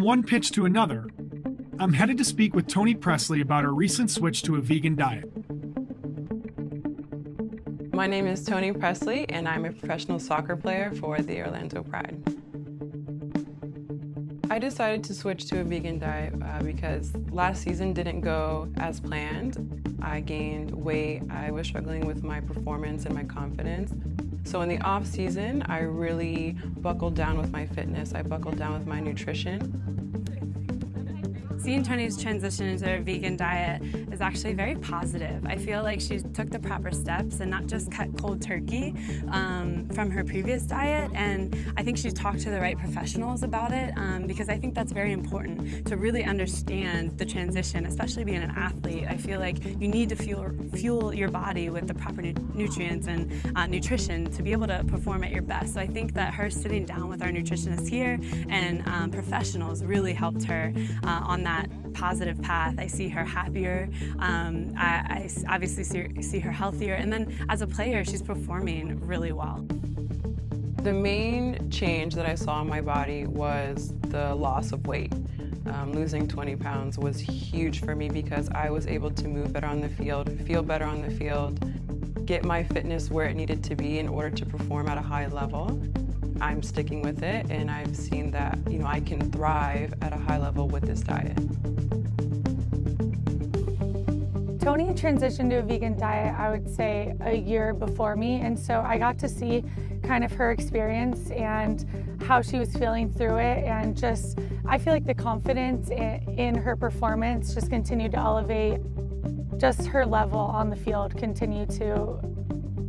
one pitch to another, I'm headed to speak with Toni Pressley about her recent switch to a vegan diet. My name is Toni Pressley, and I'm a professional soccer player for the Orlando Pride. I decided to switch to a vegan diet because last season didn't go as planned. I gained weight, I was struggling with my performance and my confidence. So in the off season, I really buckled down with my fitness, I buckled down with my nutrition. Seeing Toni's transition into a vegan diet is actually very positive. I feel like she took the proper steps and not just cut cold turkey from her previous diet. And I think she's talked to the right professionals about it because I think that's very important to really understand the transition, especially being an athlete. I feel like you need to fuel your body with the proper nutrients and nutrition to be able to perform at your best. So I think that her sitting down with our nutritionist here and professionals really helped her on that positive path. I see her happier, I obviously see her healthier, and then as a player, she's performing really well. The main change that I saw in my body was the loss of weight. Losing 20 pounds was huge for me because I was able to move better on the field, feel better on the field, get my fitness where it needed to be in order to perform at a high level. I'm sticking with it, and I've seen that, I can thrive at a high level with this diet. Toni transitioned to a vegan diet, I would say, a year before me, and so I got to see kind of her experience and how she was feeling through it, and just, I feel like the confidence in her performance just continued to elevate. Just her level on the field continued to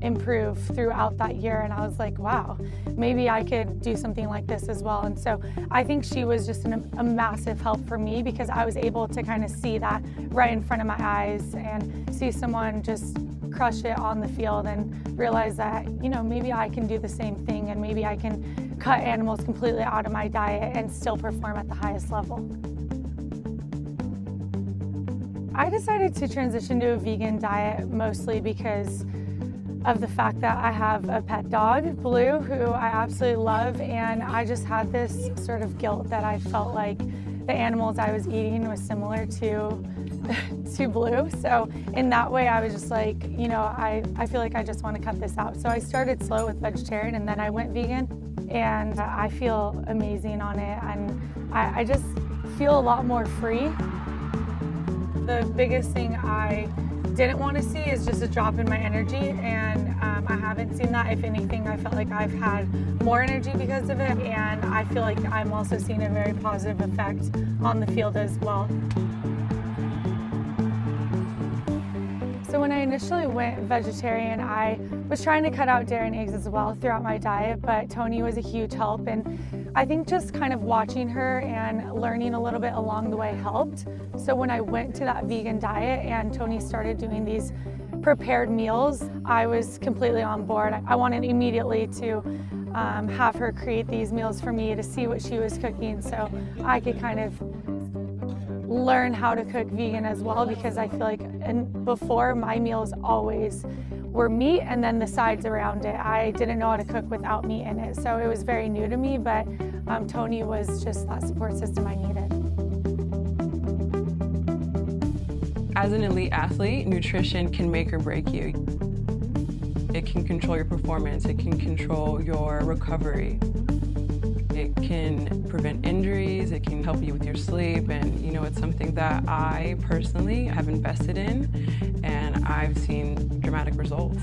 improve throughout that year, and I was like, wow, maybe I could do something like this as well. And so I think she was just a massive help for me because I was able to kind of see that right in front of my eyes and see someone just crush it on the field and realize that, maybe I can do the same thing, and maybe I can cut animals completely out of my diet and still perform at the highest level. I decided to transition to a vegan diet mostly because of the fact that I have a pet dog, Blue, who I absolutely love, and I just had this sort of guilt that I felt like the animals I was eating was similar to Blue. So in that way, I was just like, I feel like I just want to cut this out. So I started slow with vegetarian, and then I went vegan, and I feel amazing on it, and I just feel a lot more free. The biggest thing I didn't want to see is just a drop in my energy, and I haven't seen that. If anything, I felt like I've had more energy because of it, and I feel like I'm also seeing a very positive effect on the field as well. So when I initially went vegetarian, I was trying to cut out dairy and eggs as well throughout my diet, but Toni was a huge help, and I think just kind of watching her and learning a little bit along the way helped. So when I went to that vegan diet and Toni started doing these prepared meals, I was completely on board. I wanted immediately to have her create these meals for me to see what she was cooking so I could kind of learn how to cook vegan as well, because I feel like before my meals always were meat and then the sides around it. I didn't know how to cook without meat in it, so it was very new to me, but Toni was just that support system I needed. As an elite athlete, nutrition can make or break you. It can control your performance, it can control your recovery. It can prevent injuries, it can help you with your sleep, and it's something that I personally have invested in, and I've seen dramatic results.